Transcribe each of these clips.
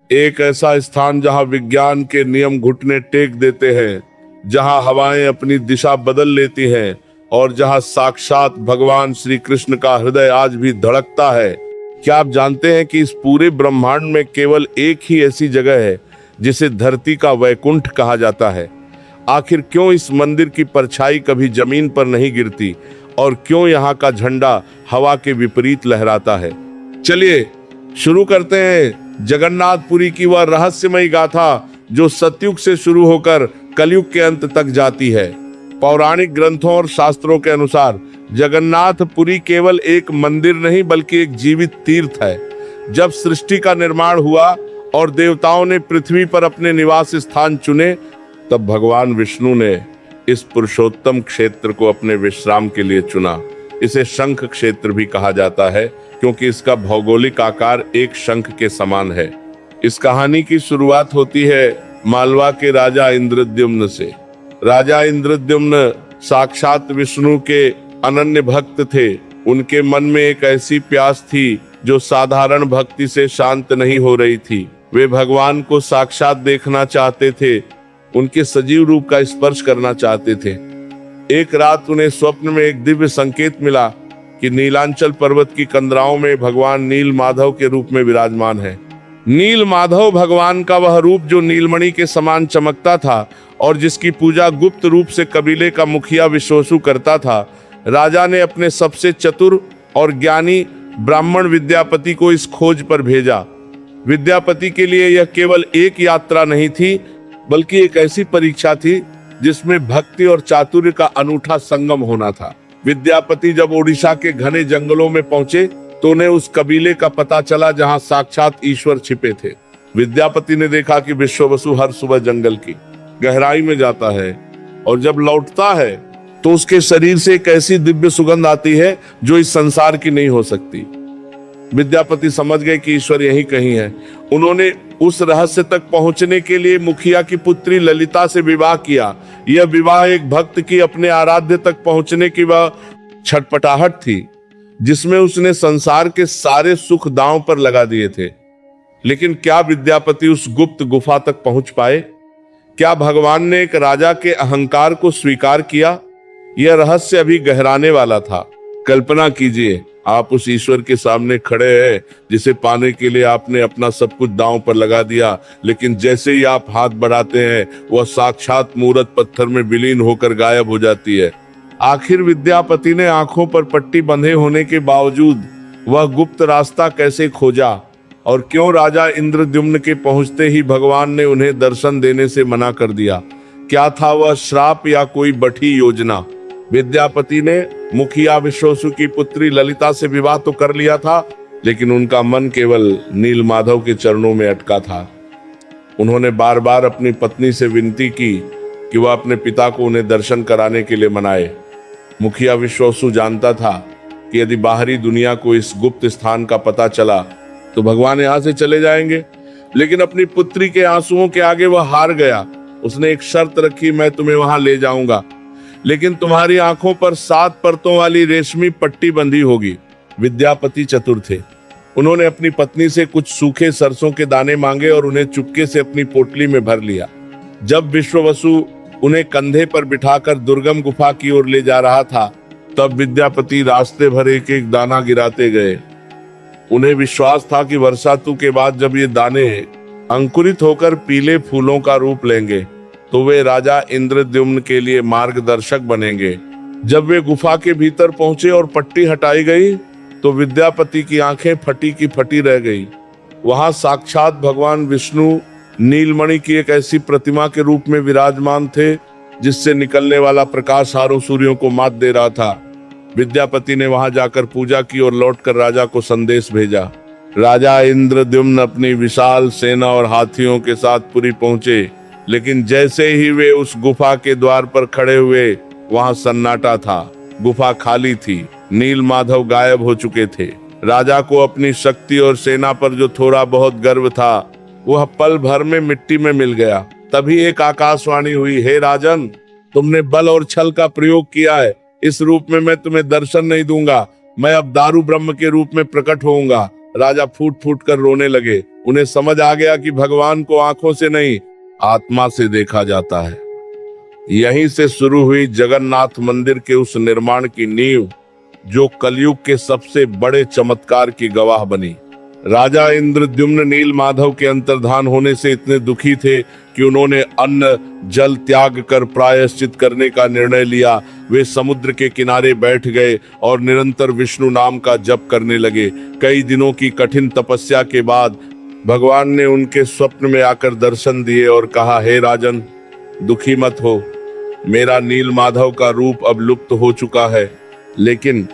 एक ऐसा स्थान जहां विज्ञान के नियम घुटने टेक देते हैं, जहां हवाएं अपनी दिशा बदल लेती हैं और जहां साक्षात भगवान श्री कृष्ण का हृदय आज भी धड़कता है। क्या आप जानते हैं कि इस पूरे ब्रह्मांड में केवल एक ही ऐसी जगह है जिसे धरती का वैकुंठ कहा जाता है? आखिर क्यों इस मंदिर की परछाई कभी जमीन पर नहीं गिरती और क्यों यहाँ का झंडा हवा के विपरीत लहराता है? चलिए शुरू करते हैं जगन्नाथपुरी की वह रहस्यमयी गाथा जो सतयुग से शुरू होकर कलयुग के अंत तक जाती है। पौराणिक ग्रंथों और शास्त्रों के अनुसार जगन्नाथपुरी केवल एक मंदिर नहीं बल्कि एक जीवित तीर्थ है। जब सृष्टि का निर्माण हुआ और देवताओं ने पृथ्वी पर अपने निवास स्थान चुने, तब भगवान विष्णु ने इस पुरुषोत्तम क्षेत्र को अपने विश्राम के लिए चुना। इसे शंख क्षेत्र भी कहा जाता है क्योंकि इसका भौगोलिक आकार एक शंख के समान है। इस कहानी की शुरुआत होती है मालवा के राजा इंद्रद्युम्न से। राजा इंद्रद्युम्न साक्षात विष्णु के अनन्य भक्त थे। उनके मन में एक ऐसी प्यास थी जो साधारण भक्ति से शांत नहीं हो रही थी। वे भगवान को साक्षात देखना चाहते थे, उनके सजीव रूप का स्पर्श करना चाहते थे। एक रात उन्हें स्वप्न में एक दिव्य संकेत मिला कि नीलांचल पर्वत की कंदराओं में भगवान नील माधव के रूप में विराजमान है। नील माधव भगवान का वह रूप जो नीलमणि के समान चमकता था और जिसकी पूजा गुप्त रूप से कबीले का मुखिया विश्वसु करता था। राजा ने अपने सबसे चतुर और ज्ञानी ब्राह्मण विद्यापति को इस खोज पर भेजा। विद्यापति के लिए यह केवल एक यात्रा नहीं थी बल्कि एक ऐसी परीक्षा थी जिसमें भक्ति और चातुर्य का अनूठा संगम होना था। विद्यापति जब ओडिशा के घने जंगलों में पहुंचे तो उन्हें उस कबीले का पता चला जहां साक्षात ईश्वर छिपे थे। विद्यापति ने देखा कि विश्ववसु हर सुबह जंगल की गहराई में जाता है और जब लौटता है तो उसके शरीर से एक ऐसी दिव्य सुगंध आती है जो इस संसार की नहीं हो सकती। विद्यापति समझ गए कि ईश्वर यहीं कहीं है। उन्होंने उस रहस्य तक पहुंचने के लिए मुखिया की पुत्री ललिता से विवाह किया। यह विवाह एक भक्त की अपने आराध्य तक पहुंचने की वह छटपटाहट थी जिसमें उसने संसार के सारे सुख दांव पर लगा दिए थे। लेकिन क्या विद्यापति उस गुप्त गुफा तक पहुंच पाए? क्या भगवान ने एक राजा के अहंकार को स्वीकार किया? यह रहस्य अभी गहराने वाला था। कल्पना कीजिए, आप उस ईश्वर के सामने खड़े हैं जिसे पाने के लिए आपने अपना सब कुछ दांव पर लगा दिया, लेकिन जैसे ही आप हाथ बढ़ाते हैं वह साक्षात मूरत पत्थर में विलीन होकर गायब हो जाती है। आखिर विद्यापति ने आंखों पर पट्टी बंधे होने के बावजूद वह गुप्त रास्ता कैसे खोजा और क्यों राजा इंद्रद्युम्न के पहुंचते ही भगवान ने उन्हें दर्शन देने से मना कर दिया? क्या था वह श्राप या कोई बठी योजना? विद्यापति ने मुखिया विश्वसु की पुत्री ललिता से विवाह तो कर लिया था, लेकिन उनका मन केवल नील माधव के चरणों में अटका था। उन्होंने बार बार अपनी पत्नी से विनती की कि वह अपने पिता को उन्हें दर्शन कराने के लिए मनाए। मुखिया विश्वसु जानता था कि यदि बाहरी दुनिया को इस गुप्त स्थान का पता चला तो भगवान यहाँ से चले जाएंगे, लेकिन अपनी पुत्री के आंसुओं के आगे वह हार गया। उसने एक शर्त रखी, मैं तुम्हें वहां ले जाऊंगा, लेकिन तुम्हारी आंखों पर 7 परतों वाली रेशमी पट्टी बंधी होगी। विद्यापति चतुर थे। उन्होंने अपनी पत्नी से कुछ सूखे सरसों के दाने मांगे और उन्हें चुपके से अपनी पोटली में भर लिया। जब विश्ववसु उन्हें कंधे पर बिठाकर दुर्गम गुफा की ओर ले जा रहा था, तब विद्यापति रास्ते भर एक एक दाना गिराते गए। उन्हें विश्वास था कि वर्षातु के बाद जब ये दाने अंकुरित होकर पीले फूलों का रूप लेंगे तो वे राजा इंद्रद्युम्न के लिए मार्गदर्शक बनेंगे। जब वे गुफा के भीतर पहुंचे और पट्टी हटाई गई तो विद्यापति की आंखें फटी की फटी रह गई। वहां साक्षात भगवान विष्णु नीलमणि की एक ऐसी प्रतिमा के रूप में विराजमान थे जिससे निकलने वाला प्रकाश हारों सूर्यों को मात दे रहा था। विद्यापति ने वहां जाकर पूजा की और लौटकर राजा को संदेश भेजा। राजा इंद्रद्युम्न अपनी विशाल सेना और हाथियों के साथ पुरी पहुंचे, लेकिन जैसे ही वे उस गुफा के द्वार पर खड़े हुए वहां सन्नाटा था। गुफा खाली थी, नील माधव गायब हो चुके थे। राजा को अपनी शक्ति और सेना पर जो थोड़ा बहुत गर्व था वह पल भर में मिट्टी में मिल गया। तभी एक आकाशवाणी हुई, हे राजन, तुमने बल और छल का प्रयोग किया है। इस रूप में मैं तुम्हें दर्शन नहीं दूंगा। मैं अब दारू ब्रह्म के रूप में प्रकट होऊंगा राजा फूट फूट कर रोने लगे। उन्हें समझ आ गया कि भगवान को आंखों से नहीं, आत्मा से देखा जाता है। यहीं से शुरू हुई जगन्नाथ मंदिर के उस निर्माण की नींव, जो कलयुग के सबसे बड़े चमत्कार की गवाह बनी। राजा इंद्रद्युम्न नील माधव के अंतर्धान होने से इतने दुखी थे कि उन्होंने अन्न जल त्याग कर प्रायश्चित करने का निर्णय लिया। वे समुद्र के किनारे बैठ गए और निरंतर विष्णु नाम का जप करने लगे। कई दिनों की कठिन तपस्या के बाद भगवान ने उनके स्वप्न में आकर दर्शन दिए और कहा, हे राजन, दुखी मत हो। मेरा नील माधव का रूप अब लुप्त हो चुका है, लेकिन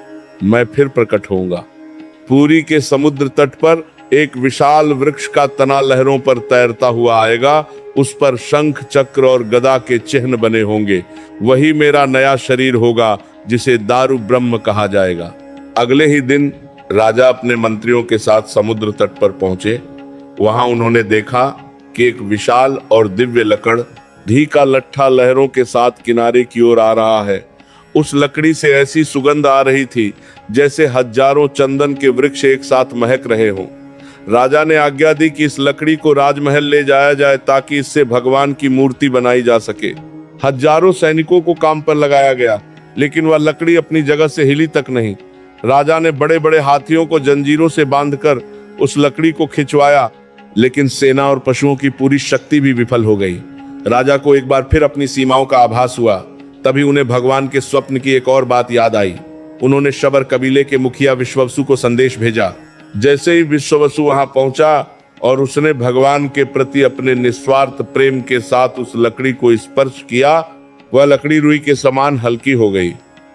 मैं फिर प्रकट होऊंगा। पुरी के समुद्र तट पर एक विशाल वृक्ष का तना लहरों पर तैरता हुआ आएगा। उस पर शंख चक्र और गदा के चिन्ह बने होंगे। वही मेरा नया शरीर होगा, जिसे दारु ब्रह्म कहा जाएगा। अगले ही दिन राजा अपने मंत्रियों के साथ समुद्र तट पर पहुंचे। वहां उन्होंने देखा कि एक विशाल और दिव्य लकड़ घी का लट्ठा लहरों के साथ किनारे की ओर आ रहा है। उस लकड़ी से ऐसी सुगंध आ रही थी जैसे हजारों चंदन के वृक्ष एक साथ महक रहे हों। राजा ने आज्ञा दी कि इस लकड़ी को राजमहल ले जाया जाए ताकि इससे भगवान की मूर्ति बनाई जा सके। हजारों सैनिकों को काम पर लगाया गया, लेकिन वह लकड़ी अपनी जगह से हिली तक नहीं। राजा ने बड़े बड़े हाथियों को जंजीरों से बांधकर उस लकड़ी को खिंचवाया, लेकिन सेना और पशुओं की पूरी शक्ति भी विफल हो गई। राजा को एक बार फिर अपनी सीमाओं का आभास हुआ। तभी उन्हें भगवान के स्वप्न की एक और बात याद आई। उन्होंने शबर कबीले के मुखिया विश्ववसु को संदेश भेजा। जैसे ही विश्ववसु वहां पहुंचा और उसने भगवान के प्रति अपने निस्वार्थ प्रेम के साथ उस लकड़ी को स्पर्श किया, वह लकड़ी रुई के समान हल्की हो गई।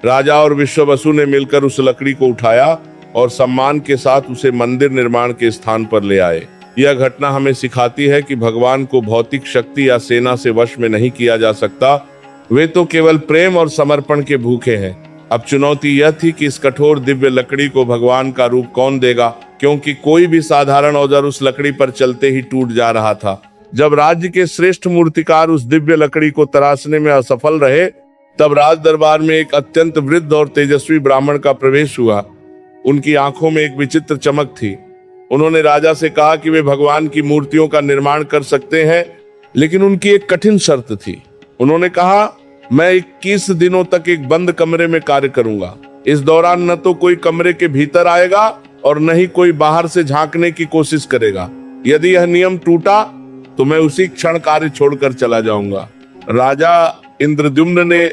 राजा और विश्ववसु ने मिलकर उस लकड़ी को उठाया और सम्मान के साथ उसे मंदिर निर्माण के स्थान पर ले आए। यह घटना हमें सिखाती है कि भगवान को भौतिक शक्ति या सेना से वश में नहीं किया जा सकता। वे तो केवल प्रेम और समर्पण के भूखे हैं। अब चुनौती यह थी कि इस कठोर दिव्य लकड़ी को भगवान का रूप कौन देगा, क्योंकि कोई भी साधारण औजार उस लकड़ी पर चलते ही टूट जा रहा था। जब राज्य के श्रेष्ठ मूर्तिकार उस दिव्य लकड़ी को तराशने में असफल रहे, तब राज दरबार में एक अत्यंत वृद्ध और तेजस्वी ब्राह्मण का प्रवेश हुआ। उनकी आंखों में एक विचित्र चमक थी। उन्होंने राजा से कहा कि वे भगवान की मूर्तियों का निर्माण कर सकते हैं, लेकिन उनकी एक कठिन शर्त थी। उन्होंने कहा, मैं 21 दिनों तक एक बंद कमरे में कार्य करूंगा। इस दौरान न तो कोई कमरे के भीतर आएगा और न ही कोई बाहर से झांकने की कोशिश करेगा। यदि यह नियम टूटा तो मैं उसी क्षण कार्य छोड़कर चला जाऊंगा। राजा इंद्रद्युम्न ने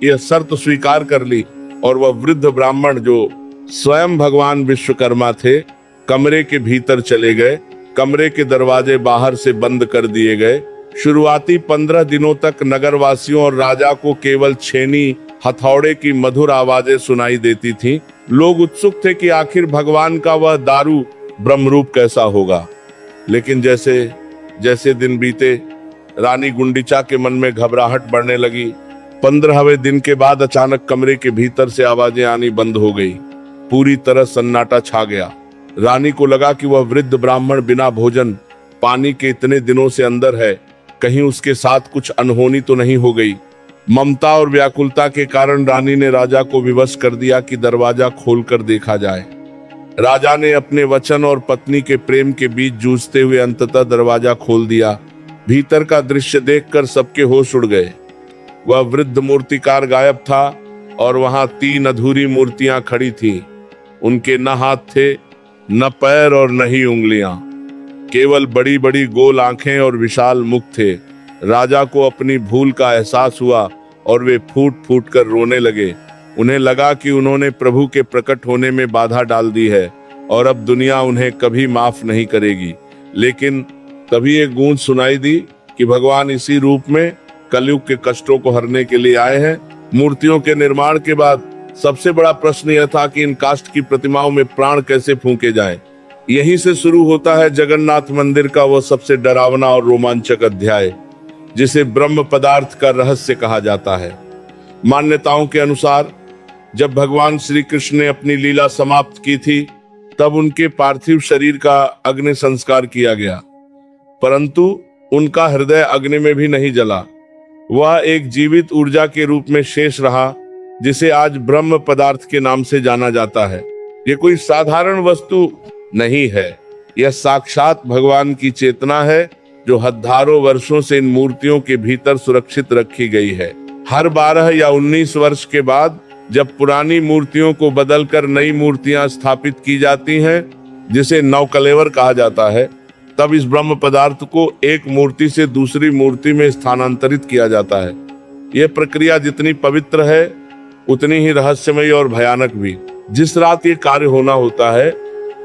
यह शर्त स्वीकार कर ली और वह वृद्ध ब्राह्मण, जो स्वयं भगवान विश्वकर्मा थे, कमरे के भीतर चले गए। कमरे के दरवाजे बाहर से बंद कर दिए गए। शुरुआती 15 दिनों तक नगरवासियों और राजा को केवल छेनी हथौड़े की मधुर आवाजें सुनाई देती थीं। लोग उत्सुक थे कि आखिर भगवान का वह दारू ब्रह्मरूप कैसा होगा। लेकिन जैसे जैसे दिन बीते, रानी गुंडीचा के मन में घबराहट बढ़ने लगी। 15वें दिन के बाद अचानक कमरे के भीतर से आवाजें आनी बंद हो गई। पूरी तरह सन्नाटा छा गया। रानी को लगा कि वह वृद्ध ब्राह्मण बिना भोजन पानी के इतने दिनों से अंदर है। कहीं उसके साथ कुछ अनहोनी तो नहीं हो गई। ममता और व्याकुलता के कारण रानी ने राजा को विवश कर दिया कि दरवाजा खोलकर देखा जाए। राजा ने अपने वचन और पत्नी के प्रेम के बीच जूझते हुए अंततः दरवाजा खोल दिया। भीतर का दृश्य देखकर सबके होश उड़ गए। वह वृद्ध मूर्तिकार गायब था और वहां 3 अधूरी मूर्तियां खड़ी थीं। उनके न हाथ थे, न पैर और न ही उंगलियां, केवल बड़ी बड़ी गोल आंखें और विशाल मुख थे। राजा को अपनी भूल का एहसास हुआ और वे फूट फूट कर रोने लगे। उन्हें लगा कि उन्होंने प्रभु के प्रकट होने में बाधा डाल दी है और अब दुनिया उन्हें कभी माफ नहीं करेगी। लेकिन तभी एक गूंज सुनाई दी कि भगवान इसी रूप में कलयुग के कष्टों को हरने के लिए आए हैं। मूर्तियों के निर्माण के बाद सबसे बड़ा प्रश्न यह था कि इन काष्ठ की प्रतिमाओं में प्राण कैसे फूंके जाएं। यहीं से शुरू होता है जगन्नाथ मंदिर का वह सबसे डरावना और रोमांचक अध्याय, जिसे ब्रह्म पदार्थ का रहस्य कहा जाता है। मान्यताओं के अनुसार जब भगवान श्री कृष्ण ने अपनी लीला समाप्त की थी, तब उनके पार्थिव शरीर का अग्नि संस्कार किया गया, परंतु उनका हृदय अग्नि में भी नहीं जला। वह एक जीवित ऊर्जा के रूप में शेष रहा, जिसे आज ब्रह्म पदार्थ के नाम से जाना जाता है। ये कोई साधारण वस्तु नहीं है। यह साक्षात भगवान की चेतना है जो हजारों वर्षों से इन मूर्तियों के भीतर सुरक्षित रखी गई है। हर 12 या 19 वर्ष के बाद जब पुरानी मूर्तियों को बदलकर नई मूर्तियां स्थापित की जाती हैं, जिसे नवकलेवर कहा जाता है, तब इस ब्रह्म पदार्थ को एक मूर्ति से दूसरी मूर्ति में स्थानांतरित किया जाता है। यह प्रक्रिया जितनी पवित्र है उतनी ही रहस्यमयी और भयानक भी। जिस रात ये कार्य होना होता है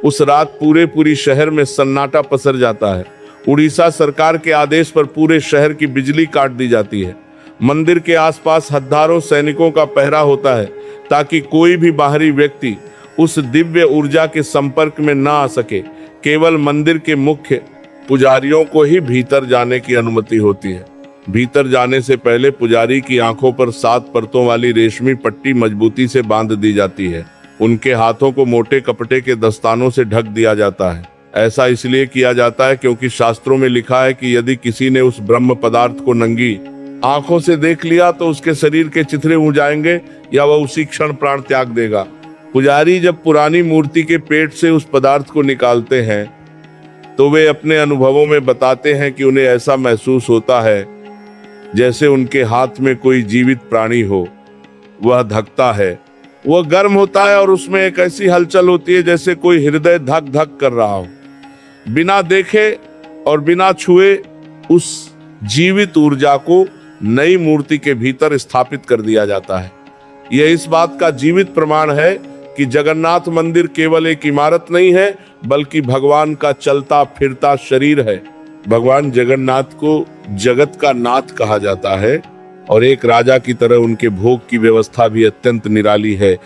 उस रात पूरे शहर में सन्नाटा पसर जाता है। उड़ीसा सरकार के आदेश पर पूरे शहर की बिजली काट दी जाती है। मंदिर के आसपास हजारों सैनिकों का पहरा होता है ताकि कोई भी बाहरी व्यक्ति उस दिव्य ऊर्जा के संपर्क में ना आ सके। केवल मंदिर के मुख्य पुजारियों को ही भीतर जाने की अनुमति होती है। भीतर जाने से पहले पुजारी की आंखों पर 7 परतों वाली रेशमी पट्टी मजबूती से बांध दी जाती है। उनके हाथों को मोटे कपड़े के दस्तानों से ढक दिया जाता है। ऐसा इसलिए किया जाता है क्योंकि शास्त्रों में लिखा है कि यदि किसी ने उस ब्रह्म पदार्थ को नंगी आंखों से देख लिया तो उसके शरीर के चिथड़े उड़ जाएंगे या वह उसी क्षण प्राण त्याग देगा। पुजारी जब पुरानी मूर्ति के पेट से उस पदार्थ को निकालते हैं तो वे अपने अनुभवों में बताते हैं कि उन्हें ऐसा महसूस होता है जैसे उनके हाथ में कोई जीवित प्राणी हो। वह धकता है, वह गर्म होता है और उसमें एक ऐसी हलचल होती है जैसे कोई हृदय धक धक कर रहा हो। बिना देखे और बिना छुए उस जीवित ऊर्जा को नई मूर्ति के भीतर स्थापित कर दिया जाता है। यह इस बात का जीवित प्रमाण है कि जगन्नाथ मंदिर केवल एक इमारत नहीं है बल्कि भगवान का चलता फिरता शरीर है। भगवान जगन्नाथ को जगत का नाथ कहा जाता है और एक राजा की तरह उनके भोग की व्यवस्था भी अत्यंत निराली है।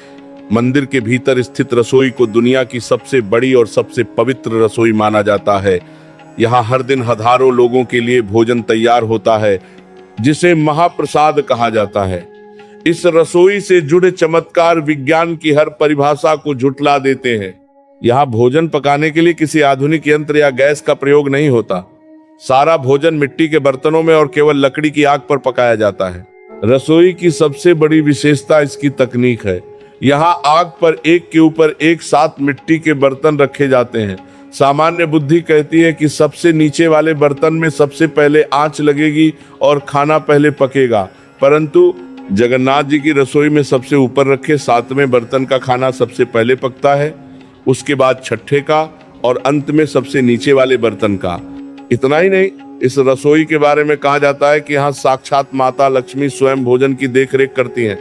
मंदिर के भीतर स्थित रसोई को दुनिया की सबसे बड़ी और सबसे पवित्र रसोई माना जाता है। यहाँ हर दिन हजारों लोगों के लिए भोजन तैयार होता है जिसे महाप्रसाद कहा जाता है। इस रसोई से जुड़े चमत्कार विज्ञान की हर परिभाषा को झुठला देते हैं। यहाँ भोजन पकाने के लिए किसी आधुनिक यंत्र या गैस का प्रयोग नहीं होता। सारा भोजन मिट्टी के बर्तनों में और केवल लकड़ी की आग पर पकाया जाता है। रसोई की सबसे बड़ी विशेषता इसकी तकनीक है। यहाँ आग पर एक के ऊपर एक साथ मिट्टी के बर्तन रखे जाते हैं। सामान्य बुद्धि कहती है कि सबसे नीचे वाले बर्तन में सबसे पहले आंच लगेगी और खाना पहले पकेगा, परंतु जगन्नाथ जी की रसोई में सबसे ऊपर रखे 7वें बर्तन का खाना सबसे पहले पकता है, उसके बाद 6ठे का और अंत में सबसे नीचे वाले बर्तन का। इतना ही नहीं, इस रसोई के बारे में कहा जाता है कि यहाँ साक्षात माता लक्ष्मी स्वयं भोजन की देखरेख करती हैं।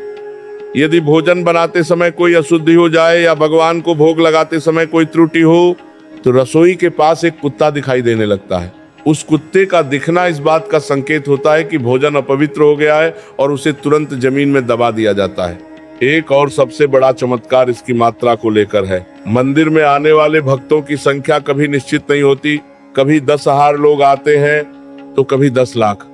यदि भोजन बनाते समय कोई अशुद्धि हो जाए या भगवान को भोग लगाते समय कोई त्रुटि हो तो रसोई के पास एक कुत्ता दिखाई देने लगता है। उस कुत्ते का दिखना इस बात का संकेत होता है कि भोजन अपवित्र हो गया है और उसे तुरंत जमीन में दबा दिया जाता है। एक और सबसे बड़ा चमत्कार इसकी मात्रा को लेकर है। मंदिर में आने वाले भक्तों की संख्या कभी निश्चित नहीं होती। कभी 10,000 लोग आते हैं तो कभी 10 लाख।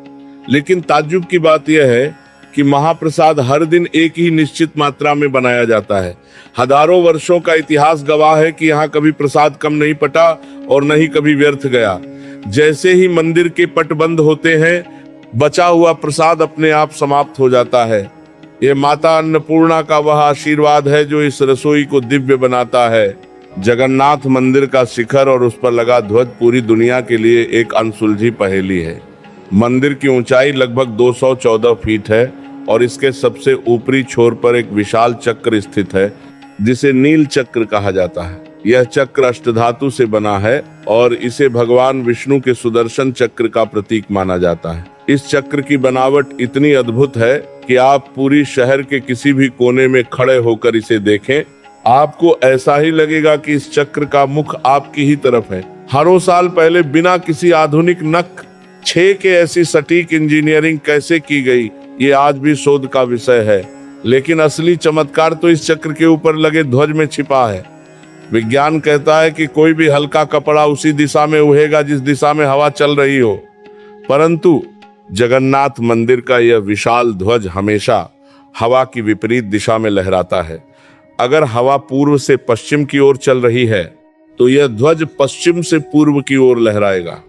लेकिन ताज्जुब की बात यह है कि महाप्रसाद हर दिन एक ही निश्चित मात्रा में बनाया जाता है। हजारों वर्षों का इतिहास गवाह है कि यहाँ कभी प्रसाद कम नहीं पटा और न ही कभी व्यर्थ गया। जैसे ही मंदिर के पट बंद होते हैं, बचा हुआ प्रसाद अपने आप समाप्त हो जाता है। ये माता अन्नपूर्णा का वह आशीर्वाद है जो इस रसोई को दिव्य बनाता है। जगन्नाथ मंदिर का शिखर और उस पर लगा ध्वज पूरी दुनिया के लिए एक अनसुलझी पहेली है। मंदिर की ऊंचाई लगभग 214 फीट है और इसके सबसे ऊपरी छोर पर एक विशाल चक्र स्थित है जिसे नील चक्र कहा जाता है। यह चक्र अष्टधातु से बना है और इसे भगवान विष्णु के सुदर्शन चक्र का प्रतीक माना जाता है। इस चक्र की बनावट इतनी अद्भुत है कि आप पूरी शहर के किसी भी कोने में खड़े होकर इसे देखें, आपको ऐसा ही लगेगा कि इस चक्र का मुख आपकी ही तरफ है। हजारों साल पहले बिना किसी आधुनिक नख 6 के ऐसी सटीक इंजीनियरिंग कैसे की गई, ये आज भी शोध का विषय है। लेकिन असली चमत्कार तो इस चक्र के ऊपर लगे ध्वज में छिपा है। विज्ञान कहता है कि कोई भी हल्का कपड़ा उसी दिशा में उड़ेगा जिस दिशा में हवा चल रही हो, परंतु जगन्नाथ मंदिर का यह विशाल ध्वज हमेशा हवा की विपरीत दिशा में लहराता है। अगर हवा पूर्व से पश्चिम की ओर चल रही है तो यह ध्वज पश्चिम से पूर्व की ओर लहराएगा।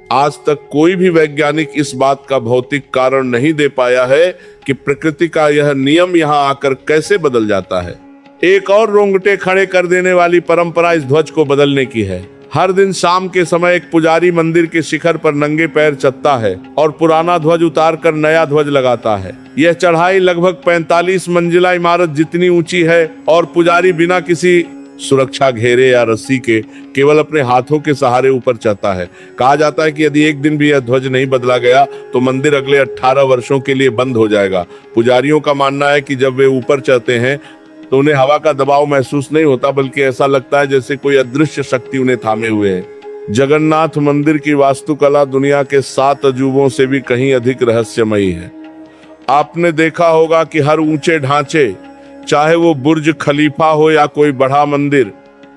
आज तक कोई भी वैज्ञानिक इस बात का भौतिक कारण नहीं दे पाया है कि प्रकृति का यह नियम यहाँ आकर कैसे बदल जाता है। एक और रोंगटे खड़े कर देने वाली परंपरा इस ध्वज को बदलने की है। हर दिन शाम के समय एक पुजारी मंदिर के शिखर पर नंगे पैर चलता है और पुराना ध्वज उतार कर नया ध्वज लगाता है। यह चढ़ाई लगभग 45 मंजिला इमारत जितनी ऊंची है और पुजारी बिना किसी सुरक्षा घेरे या रस्सी के केवल अपने हाथों के सहारे ऊपर चढ़ता है। कहा जाता है कि यदि एक दिन भी यह ध्वज नहीं बदला गया तो मंदिर अगले 18 वर्षों के लिए बंद हो जाएगा। पुजारियों का मानना है कि जब वे ऊपर चढ़ते हैं तो उन्हें हवा का दबाव महसूस नहीं होता, बल्कि ऐसा लगता है जैसे कोई अदृश्य शक्ति उन्हें थामे हुए है। जगन्नाथ मंदिर की वास्तुकला दुनिया के 7 अजूबों से भी कहीं अधिक रहस्यमयी है। आपने देखा होगा कि हर ऊंचे ढांचे, चाहे वो बुर्ज खलीफा हो या कोई बड़ा मंदिर,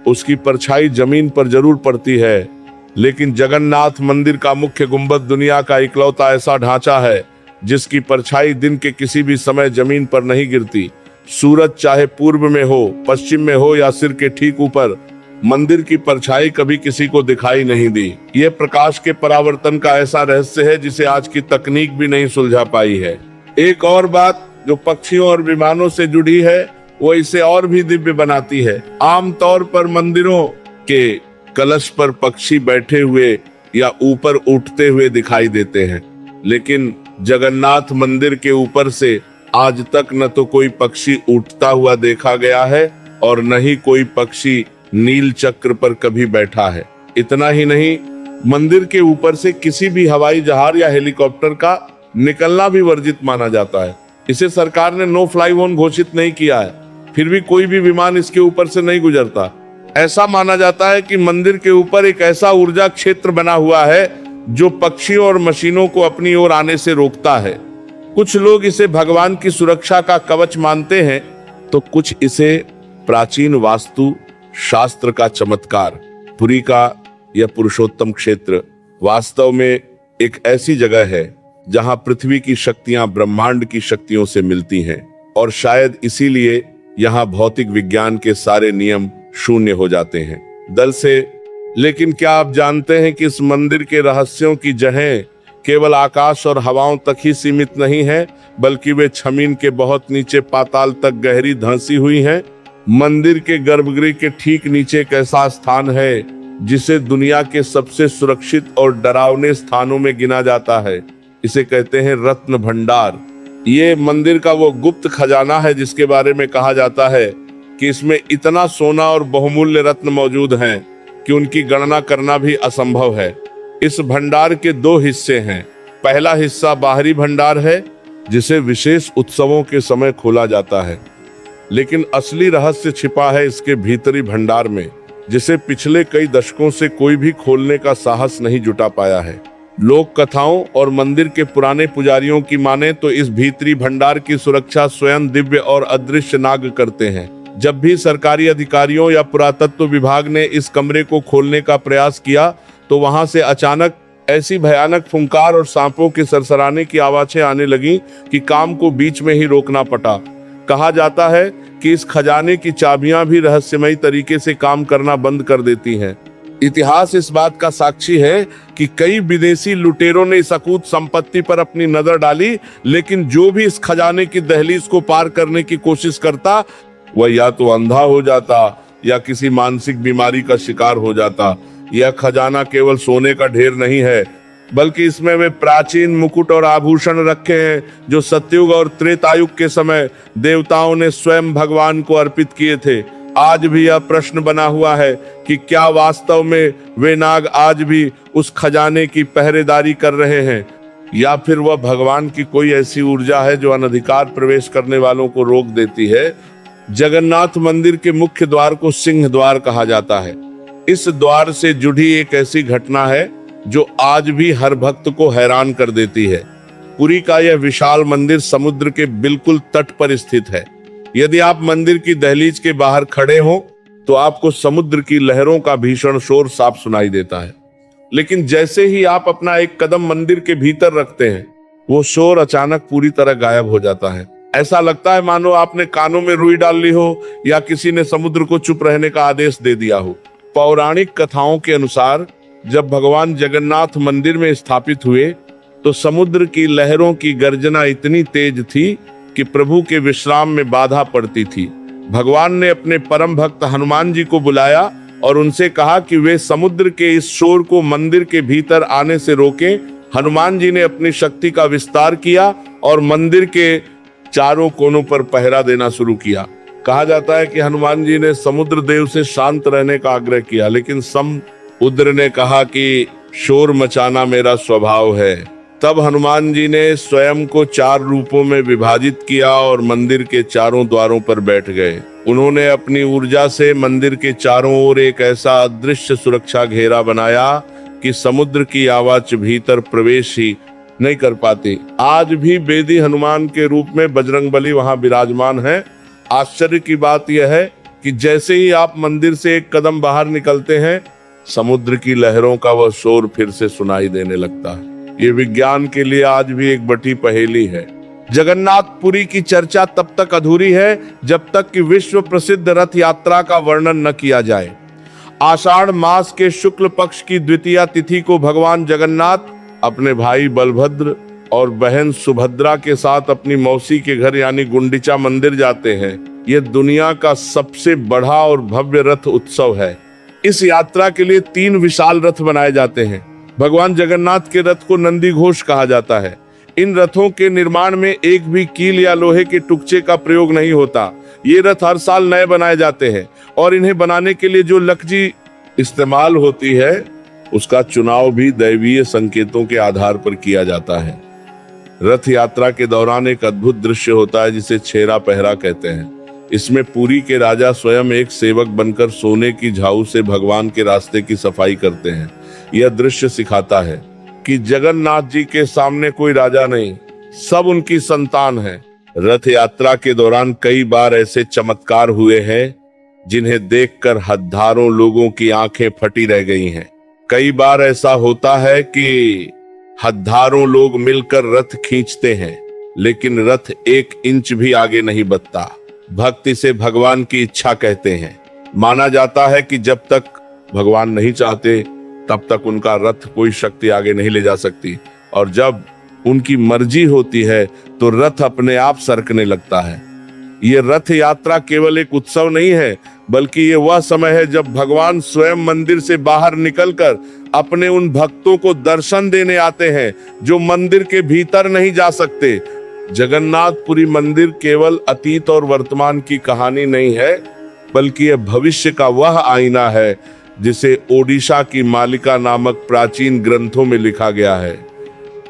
उसकी परछाई जमीन पर जरूर पड़ती है, लेकिन जगन्नाथ मंदिर का मुख्य गुंबद दुनिया का इकलौता ऐसा ढांचा है जिसकी परछाई दिन के किसी भी समय जमीन पर नहीं गिरती। सूरज चाहे पूर्व में हो, पश्चिम में हो या सिर के ठीक ऊपर, मंदिर की परछाई कभी किसी को दिखाई नहीं दी। यह प्रकाश के परावर्तन का ऐसा रहस्य है जिसे आज की तकनीक भी नहीं सुलझा पाई है। एक और बात जो पक्षियों और विमानों से जुड़ी है वो इसे और भी दिव्य बनाती है। आमतौर पर मंदिरों के कलश पर पक्षी बैठे हुए या ऊपर उठते हुए दिखाई देते हैं, लेकिन जगन्नाथ मंदिर के ऊपर से आज तक न तो कोई पक्षी उठता हुआ देखा गया है और न ही कोई पक्षी नील चक्र पर कभी बैठा है। इतना ही नहीं, मंदिर के ऊपर से किसी भी हवाई जहाज या हेलीकॉप्टर का निकलना भी वर्जित माना जाता है। इसे सरकार ने नो फ्लाई जोन घोषित नहीं किया है, फिर भी कोई भी विमान इसके ऊपर से नहीं गुजरता। ऐसा माना जाता है कि मंदिर के ऊपर एक ऐसा ऊर्जा क्षेत्र बना हुआ है जो पक्षियों और मशीनों को अपनी ओर आने से रोकता है। कुछ लोग इसे भगवान की सुरक्षा का कवच मानते हैं, तो कुछ इसे प्राचीन वास्तु शास्त्र का चमत्कार। पुरी का यह पुरुषोत्तम क्षेत्र वास्तव में एक ऐसी जगह है जहां पृथ्वी की शक्तियां ब्रह्मांड की शक्तियों से मिलती हैं, और शायद इसीलिए यहाँ भौतिक विज्ञान के सारे नियम शून्य हो जाते हैं दल से। लेकिन क्या आप जानते हैं कि इस मंदिर के रहस्यों की जहें केवल आकाश और हवाओं तक ही सीमित नहीं है, बल्कि वे जमीन के बहुत नीचे पाताल तक गहरी धंसी हुई हैं। मंदिर के गर्भगृह के ठीक नीचे एक ऐसा स्थान है जिसे दुनिया के सबसे सुरक्षित और डरावने स्थानों में गिना जाता है। इसे कहते हैं रत्न भंडार। ये मंदिर का वो गुप्त खजाना है जिसके बारे में कहा जाता है कि इसमें इतना सोना और बहुमूल्य रत्न मौजूद हैं कि उनकी गणना करना भी असंभव है। इस भंडार के 2 हिस्से हैं। पहला हिस्सा बाहरी भंडार है जिसे विशेष उत्सवों के समय खोला जाता है, लेकिन असली रहस्य छिपा है इसके भीतरी भंडार में, जिसे पिछले कई दशकों से कोई भी खोलने का साहस नहीं जुटा पाया है। लोक कथाओं और मंदिर के पुराने पुजारियों की माने तो इस भीतरी भंडार की सुरक्षा स्वयं दिव्य और अदृश्य नाग करते हैं। जब भी सरकारी अधिकारियों या पुरातत्व विभाग ने इस कमरे को खोलने का प्रयास किया तो वहां से अचानक ऐसी भयानक फुंकार और सांपों के सरसराने की आवाजें आने लगी कि काम को बीच में ही रोकना पड़ा। कहा जाता है कि इस खजाने की चाबियां भी रहस्यमयी तरीके से काम करना बंद कर देती हैं। इतिहास इस बात का साक्षी है कि कई विदेशी लुटेरों ने इस अकूत संपत्ति पर अपनी नजर डाली, लेकिन जो भी इस खजाने की दहलीज को पार करने की कोशिश करता वह या तो अंधा हो जाता या किसी मानसिक बीमारी का शिकार हो जाता। यह खजाना केवल सोने का ढेर नहीं है, बल्कि इसमें वे प्राचीन मुकुट और आभूषण रखे हैं जो सतयुग और त्रेतायुग के समय देवताओं ने स्वयं भगवान को अर्पित किए थे। आज भी यह प्रश्न बना हुआ है कि क्या वास्तव में वे नाग आज भी उस खजाने की पहरेदारी कर रहे हैं, या फिर वह भगवान की कोई ऐसी ऊर्जा है जो अनधिकार प्रवेश करने वालों को रोक देती है। जगन्नाथ मंदिर के मुख्य द्वार को सिंह द्वार कहा जाता है। इस द्वार से जुड़ी एक ऐसी घटना है जो आज भी हर भक्त को हैरान कर देती है। पुरी का यह विशाल मंदिर समुद्र के बिल्कुल तट पर स्थित है। यदि आप मंदिर की दहलीज के बाहर खड़े हो तो आपको समुद्र की लहरों का भीषण शोर साफ सुनाई देता है, लेकिन जैसे ही आप अपना एक कदम मंदिर के भीतर रखते हैं वो शोर अचानक पूरी तरह गायब हो जाता है। ऐसा लगता है मानो आपने कानों में रुई डाल ली हो या किसी ने समुद्र को चुप रहने का आदेश दे दिया हो। पौराणिक कथाओं के अनुसार जब भगवान जगन्नाथ मंदिर में स्थापित हुए तो समुद्र की लहरों की गर्जना इतनी तेज थी कि प्रभु के विश्राम में बाधा पड़ती थी। भगवान ने अपने परम भक्त हनुमान जी को बुलाया और उनसे कहा कि वे समुद्र के इस शोर को मंदिर के भीतर आने से रोकें। हनुमान जी ने अपनी शक्ति का विस्तार किया और मंदिर के चारों कोनों पर पहरा देना शुरू किया। कहा जाता है कि हनुमान जी ने समुद्र देव से शांत रहने का आग्रह किया, लेकिन समुद्र ने कहा कि शोर मचाना मेरा स्वभाव है। तब हनुमान जी ने स्वयं को 4 रूपों में विभाजित किया और मंदिर के चारों द्वारों पर बैठ गए। उन्होंने अपनी ऊर्जा से मंदिर के चारों ओर एक ऐसा अदृश्य सुरक्षा घेरा बनाया कि समुद्र की आवाज भीतर प्रवेश ही नहीं कर पाती। आज भी बेदी हनुमान के रूप में बजरंगबली वहां विराजमान है। आश्चर्य की बात यह है कि जैसे ही आप मंदिर से एक कदम बाहर निकलते हैं, समुद्र की लहरों का वह शोर फिर से सुनाई देने लगता है। ये विज्ञान के लिए आज भी एक बड़ी पहेली है। जगन्नाथपुरी की चर्चा तब तक अधूरी है जब तक कि विश्व प्रसिद्ध रथ यात्रा का वर्णन न किया जाए। आषाढ़ मास के शुक्ल पक्ष की द्वितीया तिथि को भगवान जगन्नाथ अपने भाई बलभद्र और बहन सुभद्रा के साथ अपनी मौसी के घर यानी गुंडीचा मंदिर जाते हैं। यह दुनिया का सबसे बड़ा और भव्य रथ उत्सव है। इस यात्रा के लिए 3 विशाल रथ बनाए जाते हैं। भगवान जगन्नाथ के रथ को नंदी घोष कहा जाता है। इन रथों के निर्माण में एक भी कील या लोहे के टुकड़े का प्रयोग नहीं होता। ये रथ हर साल नए बनाए जाते हैं और इन्हें बनाने के लिए जो लकड़ी इस्तेमाल होती है उसका चुनाव भी दैवीय संकेतों के आधार पर किया जाता है। रथ यात्रा के दौरान एक अद्भुत दृश्य होता है जिसे छेरा पहरा कहते हैं। इसमें पुरी के राजा स्वयं एक सेवक बनकर सोने की झाऊ से भगवान के रास्ते की सफाई करते हैं। यह दृश्य सिखाता है कि जगन्नाथ जी के सामने कोई राजा नहीं, सब उनकी संतान है। रथ यात्रा के दौरान कई बार ऐसे चमत्कार हुए हैं जिन्हें देखकर हजारों लोगों की आंखें फटी रह गई हैं। कई बार ऐसा होता है कि हजारों लोग मिलकर रथ खींचते हैं लेकिन रथ 1 इंच भी आगे नहीं बढ़ता। भक्त इसे भगवान की इच्छा कहते हैं। माना जाता है कि जब तक भगवान नहीं चाहते तब तक उनका रथ कोई शक्ति आगे नहीं ले जा सकती, और जब उनकी मर्जी होती है तो रथ अपने आप सरकने लगता है। ये रथ यात्रा केवल एक उत्सव नहीं है, बल्कि ये वह समय है जब भगवान स्वयं मंदिर से बाहर निकलकर अपने उन भक्तों को दर्शन देने आते हैं जो मंदिर के भीतर नहीं जा सकते। जगन्नाथपुरी मंदिर केवल अतीत और वर्तमान की कहानी नहीं है, बल्कि यह भविष्य का वह आईना है जिसे ओडिशा की मालिका नामक प्राचीन ग्रंथों में लिखा गया है।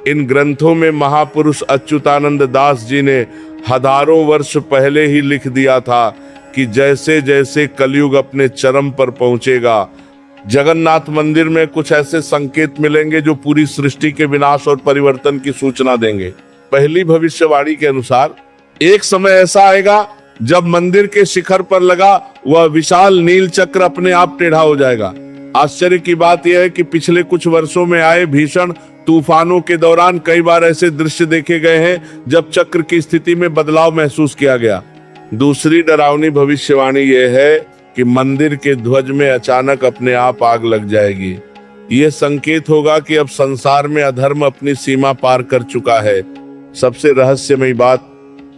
इन ग्रंथों में महापुरुष अच्युतानंद दास जी ने हजारों वर्ष पहले ही लिख दिया था कि जैसे जैसे कलयुग अपने चरम पर पहुंचेगा, जगन्नाथ मंदिर में कुछ ऐसे संकेत मिलेंगे जो पूरी सृष्टि के विनाश और परिवर्तन की सूचना देंगे। पहली भविष्यवाणी के अनुसार एक समय ऐसा आएगा जब मंदिर के शिखर पर लगा वह विशाल नील चक्र अपने आप टेढ़ा हो जाएगा। आश्चर्य की बात यह है कि पिछले कुछ वर्षों में आए भीषण तूफानों के दौरान कई बार ऐसे दृश्य देखे गए हैं जब चक्र की स्थिति में बदलाव महसूस किया गया। दूसरी डरावनी भविष्यवाणी यह है कि मंदिर के ध्वज में अचानक अपने आप आग लग जाएगी। यह संकेत होगा कि अब संसार में अधर्म अपनी सीमा पार कर चुका है। सबसे रहस्यमयी बात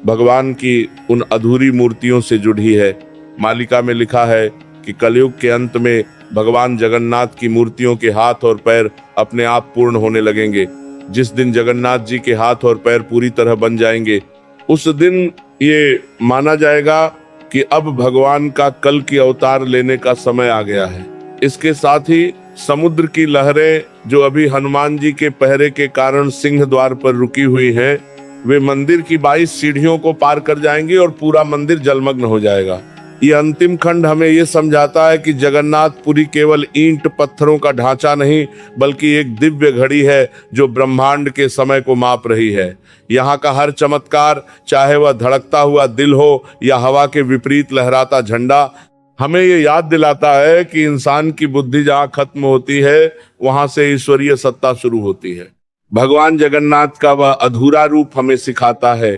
भगवान की उन अधूरी मूर्तियों से जुड़ी है। मालिका में लिखा है कि कलयुग के अंत में भगवान जगन्नाथ की मूर्तियों के हाथ और पैर अपने आप पूर्ण होने लगेंगे। जिस दिन जगन्नाथ जी के हाथ और पैर पूरी तरह बन जाएंगे, उस दिन ये माना जाएगा कि अब भगवान का कल की अवतार लेने का समय आ गया है। इसके साथ ही समुद्र की लहरें जो अभी हनुमान जी के पहरे के कारण सिंह द्वार पर रुकी हुई हैं, वे मंदिर की 22 सीढ़ियों को पार कर जाएंगी और पूरा मंदिर जलमग्न हो जाएगा। ये अंतिम खंड हमें ये समझाता है कि जगन्नाथपुरी केवल ईंट पत्थरों का ढांचा नहीं, बल्कि एक दिव्य घड़ी है जो ब्रह्मांड के समय को माप रही है। यहाँ का हर चमत्कार, चाहे वह धड़कता हुआ दिल हो या हवा के विपरीत लहराता झंडा, हमें ये याद दिलाता है कि इंसान की बुद्धि जहाँ खत्म होती है वहां से ईश्वरीय सत्ता शुरू होती है। भगवान जगन्नाथ का वह अधूरा रूप हमें सिखाता है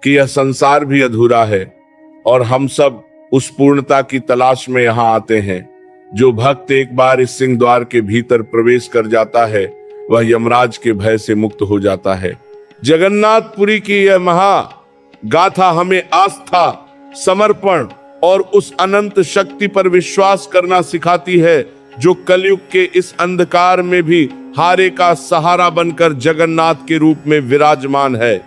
कि यह संसार भी अधूरा है और हम सब उस पूर्णता की तलाश में यहाँ आते हैं। जो भक्त एक बार इस सिंह द्वार के भीतर प्रवेश कर जाता है वह यमराज के भय से मुक्त हो जाता है। जगन्नाथपुरी की यह महा गाथा हमें आस्था, समर्पण और उस अनंत शक्ति पर विश्वास करना सिखाती है जो कलयुग के इस अंधकार में भी हारे का सहारा बनकर जगन्नाथ के रूप में विराजमान है।